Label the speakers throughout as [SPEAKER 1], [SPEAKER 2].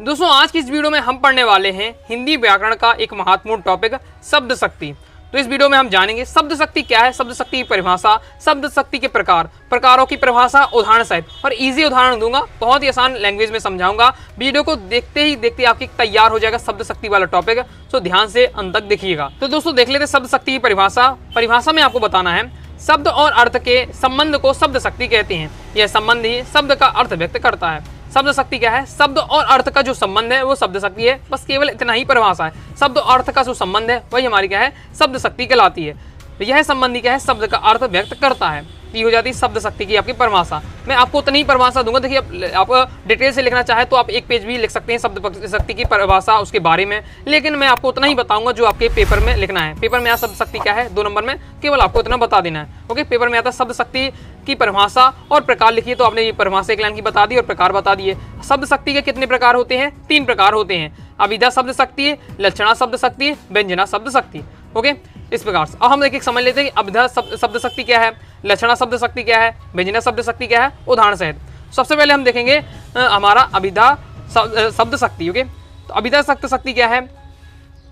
[SPEAKER 1] दोस्तों आज की इस वीडियो में हम पढ़ने वाले हैं हिंदी व्याकरण का एक महत्वपूर्ण टॉपिक शब्द शक्ति। तो इस वीडियो में हम जानेंगे शब्द शक्ति क्या है, शब्द शक्ति की परिभाषा, शब्द शक्ति के प्रकारों की परिभाषा उदाहरण सहित, और इजी उदाहरण दूंगा, बहुत ही आसान लैंग्वेज में समझाऊंगा। वीडियो को देखते ही देखते आपकी तैयार हो जाएगा शब्द शक्ति वाला टॉपिक, तो ध्यान से अंत तक देखिएगा। तो दोस्तों देख लेते शब्द शक्ति की परिभाषा में आपको बताना है शब्द और अर्थ के संबंध को शब्द शक्ति कहते हैं। यह संबंध ही शब्द का अर्थ व्यक्त करता है। शब्द शक्ति क्या है? शब्द और अर्थ का जो संबंध है वो शब्द शक्ति है। बस केवल इतना ही परिभाषा है। शब्द और अर्थ का जो संबंध है वही हमारी क्या है? शब्द शक्ति कहलाती है। तो यह संबंधी क्या है? शब्द का अर्थ व्यक्त करता है। ये हो जाती है शब्द शक्ति की आपकी परिभाषा। मैं आपको उतनी ही परिभाषा दूंगा। देखिए आप डिटेल से लिखना चाहे तो आप एक पेज भी लिख सकते हैं शब्द शक्ति की परिभाषा उसके बारे में, लेकिन मैं आपको उतना ही बताऊंगा जो आपके पेपर में लिखना है। पेपर में यहाँ शब्द शक्ति क्या है 2 नंबर में, केवल आपको इतना बता देना है। ओके, पेपर में आता है शब्द शक्ति की परिभाषा और प्रकार लिखिए, तो आपने ये परिभाषा एक लाइन की बता दी और प्रकार बता दिए। शब्द शक्ति के कितने प्रकार होते हैं? 3 प्रकार होते हैं। अभिधा शब्द शक्ति, लक्षणा शब्द शक्ति, व्यंजना शब्द शक्ति। ओके, इस प्रकार से अब हम एक समझ लेते हैं कि अभिधा शब्द शक्ति क्या है, लक्षणा शब्द शक्ति क्या है, व्यंजना शब्द शक्ति क्या है, उदाहरण सहित। सबसे पहले हम देखेंगे हमारा अभिधा शब्द शक्ति। ओके, तो अभिधा शब्द शक्ति क्या है?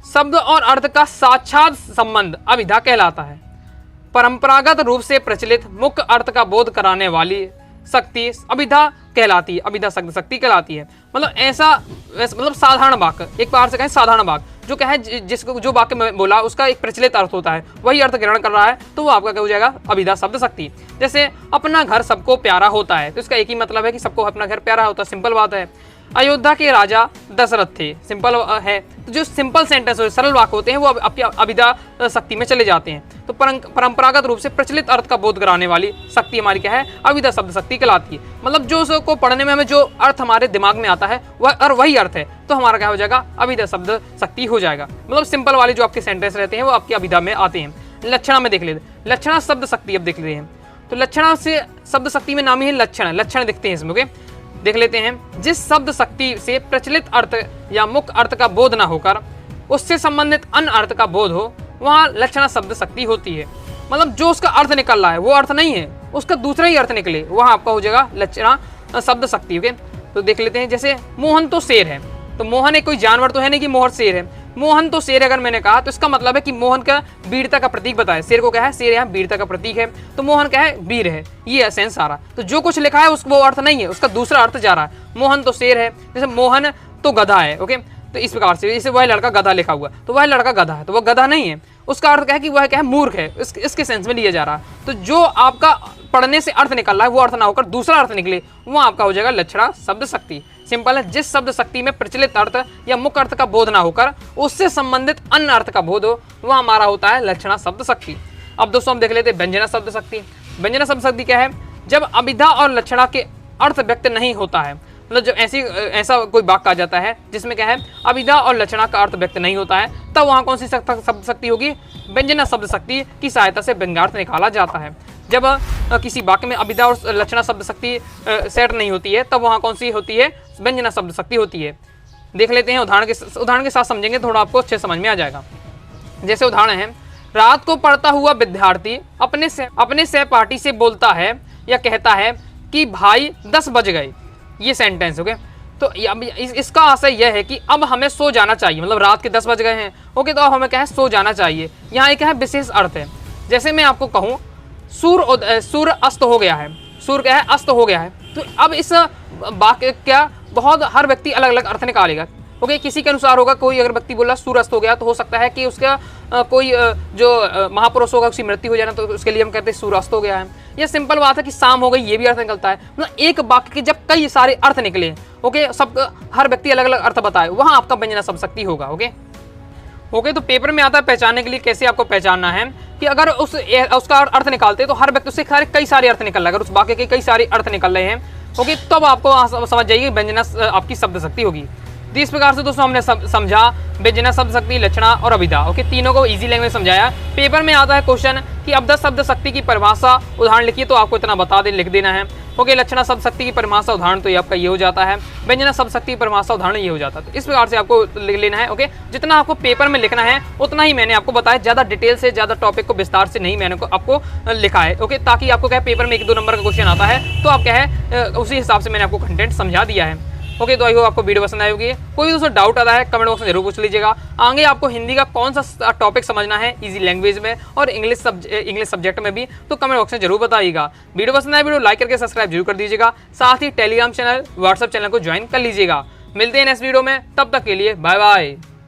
[SPEAKER 1] शब्द और अर्थ का साक्षात संबंध अभिधा कहलाता है। परंपरागत रूप से प्रचलित मुख्य अर्थ का बोध कराने वाली शक्ति अभिधा कहलाती है। अभिधा शब्द शक्ति कहलाती है। मतलब ऐसा मतलब साधारण वाक्य, एक बार से कहें साधारण वाक्य जो क्या है, जिसको जो वाक्य में बोला उसका एक प्रचलित अर्थ होता है, वही अर्थ ग्रहण कर रहा है, तो वो आपका क्या हो जाएगा? अभिधा शब्द शक्ति। जैसे अपना घर सबको प्यारा होता है, तो इसका एक ही मतलब है कि सबको अपना घर प्यारा होता है। सिंपल बात है। अयोध्या के राजा दशरथ थे, सिंपल है। तो जो सिंपल सेंटेंस होते सरल वाक्य होते हैं वो आपकी अभिधा शक्ति में चले जाते हैं। तो परंपरागत रूप से प्रचलित अर्थ का बोध कराने वाली शक्ति हमारी क्या है? अभिधा शब्द शक्ति कहलाती है। मतलब जो उसको पढ़ने में हमें जो अर्थ हमारे दिमाग में आता है वही अर्थ है, तो हमारा क्या हो जाएगा? अभिधा शब्द शक्ति हो जाएगा। मतलब सिंपल वाले जो आपके सेंटेंस रहते हैं वो आपकी अभिधा में आते हैं। लक्षणा में देख लेते, लक्षणा शब्द शक्ति अब देख लेते हैं। तो लक्षणा से शब्द शक्ति में नाम ही है लक्षण, लक्षण दिखते हैं इसमें। ओके, देख लेते हैं। जिस शब्द शक्ति से प्रचलित अर्थ या मुख्य अर्थ का बोध ना होकर उससे संबंधित अन्य अर्थ का बोध हो, वहाँ लक्षणा शब्द शक्ति होती है। मतलब जो उसका अर्थ निकल रहा है वो अर्थ नहीं है, उसका दूसरा ही अर्थ निकले, वहाँ आपका हो जाएगा लक्षणा शब्द शक्ति। ओके, तो देख लेते हैं। जैसे मोहन तो शेर है, तो मोहन एक कोई जानवर तो है नहीं कि मोहन शेर है। मोहन तो शेर अगर मैंने कहा तो इसका मतलब है कि मोहन का वीरता का प्रतीक बताया। शेर को क्या है? शेर यहाँ वीरता का प्रतीक है, तो मोहन क्या है? वीर है। ये सेंस सारा। तो जो कुछ लिखा है वो अर्थ नहीं है, उसका दूसरा अर्थ जा रहा है। मोहन तो शेर है, जैसे मोहन तो गधा है। ओके, तो इस प्रकार से जैसे वह लड़का गधा लिखा हुआ, तो वह लड़का गधा है, तो वह गधा नहीं है, उसका अर्थ क्या है कि वह क्या है? मूर्ख है। इसके सेंस में लिया जा रहा है। तो जो आपका पढ़ने से अर्थ निकल रहा है वो अर्थ ना होकर दूसरा अर्थ निकले, वो आपका हो जाएगा लक्षणा शब्द शक्ति। सिंपल है। जिस शब्द शक्ति में प्रचलित अर्थ या मुख्य अर्थ का बोध ना होकर उससे संबंधित अन्य अर्थ का बोध हो, वह हमारा होता है लक्षणा शब्द शक्ति। अब दोस्तों हम देख लेते हैं व्यंजना शब्द शक्ति। व्यंजना शब्द शक्ति क्या है? जब अभिधा और लक्षणा के अर्थ व्यक्त नहीं होता है, मतलब जब ऐसा कोई वाक्य आ जाता है जिसमें क्या है? अभिधा और लक्षणा का अर्थ व्यक्त नहीं होता है, तब वहाँ कौन सी शब्द शक्ति होगी? व्यंजना शब्द शक्ति की सहायता से व्यंग्यार्थ निकाला जाता है। जब किसी वाक्य में अभिधा और लक्षणा शब्द शक्ति सेट नहीं होती है, तब वहाँ कौन सी होती है? व्यंजना शब्द शक्ति होती है। देख लेते हैं उदाहरण के साथ समझेंगे, थोड़ा आपको अच्छे समझ में आ जाएगा। जैसे उदाहरण है, रात को पढ़ता हुआ विद्यार्थी अपने सहपाठी से बोलता है या कहता है कि भाई 10 बज गए। ये सेंटेंस। ओके, तो इसका आशय यह है कि अब हमें सो जाना चाहिए। मतलब रात के 10 बज गए हैं। ओके, तो अब हमें क्या है? सो जाना चाहिए। यहाँ एक है विशेष अर्थ है। जैसे मैं आपको कहूँ सूर्य अस्त हो गया है, सूर्य क्या है? अस्त हो गया है। तो अब इस वाक्य क्या बहुत हर व्यक्ति अलग अलग अर्थ निकालेगा। ओके, किसी के अनुसार होगा। कोई अगर व्यक्ति बोला सूर्य अस्त हो गया तो हो सकता है कि उसका कोई जो महापुरुष होगा उसकी मृत्यु हो जाना, तो उसके लिए हम कहते हैं सूर्य अस्त हो गया है। यह सिंपल बात है कि शाम हो गई, ये भी अर्थ निकलता है। मतलब एक वाक्य के जब कई सारे अर्थ निकले, ओके, सब हर व्यक्ति अलग अलग अर्थ बताए, वहाँ आपका व्यंजना शब्द शक्ति होगा। ओके, तो पेपर में आता है पहचानने के लिए कैसे आपको पहचानना है कि अगर उसका अर्थ निकालते तो हर व्यक्ति उससे कई सारे अर्थ निकल रहे हैं। अगर उस वाक्य के कई सारे अर्थ निकल रहे हैं, ओके, तब आपको समझ जाइए व्यंजना आपकी शब्द शक्ति होगी। तो इस प्रकार से दोस्तों हमने समझा व्यंजना शब्द शक्ति, लक्षणा और अभिधा। ओके, तीनों को इजी लैंग्वेज समझाया। पेपर में आता है क्वेश्चन कि अभिधा शब्द शक्ति की परिभाषा उदाहरण लिखिए, तो आपको इतना बता दे लिख देना है। ओके, लक्षणा शब्द शक्ति की परिभाषा उदाहरण तो ये आपका ये हो जाता है। व्यंजना शब्द शक्ति की परिभाषा उदाहरण ये हो जाता है। तो इस प्रकार से आपको लिख लेना है। ओके, जितना आपको पेपर में लिखना है उतना ही मैंने आपको बताया, ज़्यादा डिटेल से ज़्यादा टॉपिक को विस्तार से नहीं मैंने आपको लिखा है। ओके, ताकि आपको क्या पेपर में 1-2 नंबर का क्वेश्चन आता है तो आप क्या है उसी हिसाब से मैंने आपको कंटेंट समझा दिया है। ओके, तो आई होप आपको वीडियो पसंद आई होगी। कोई दोस्तों डाउट आता है कमेंट बॉक्स में जरूर पूछ लीजिएगा। आगे आपको हिंदी का कौन सा टॉपिक समझना है इजी लैंग्वेज में और इंग्लिश सब्जेक्ट में भी, तो कमेंट बॉक्स में जरूर बताइएगा। वीडियो पसंद आए वीडियो लाइक करके सब्सक्राइब जरूर कर दीजिएगा। साथ ही टेलीग्राम चैनल, व्हाट्सएप चैनल को ज्वाइन कर लीजिएगा। मिलते हैं नेक्स्ट वीडियो में, तब तक के लिए बाय बाय।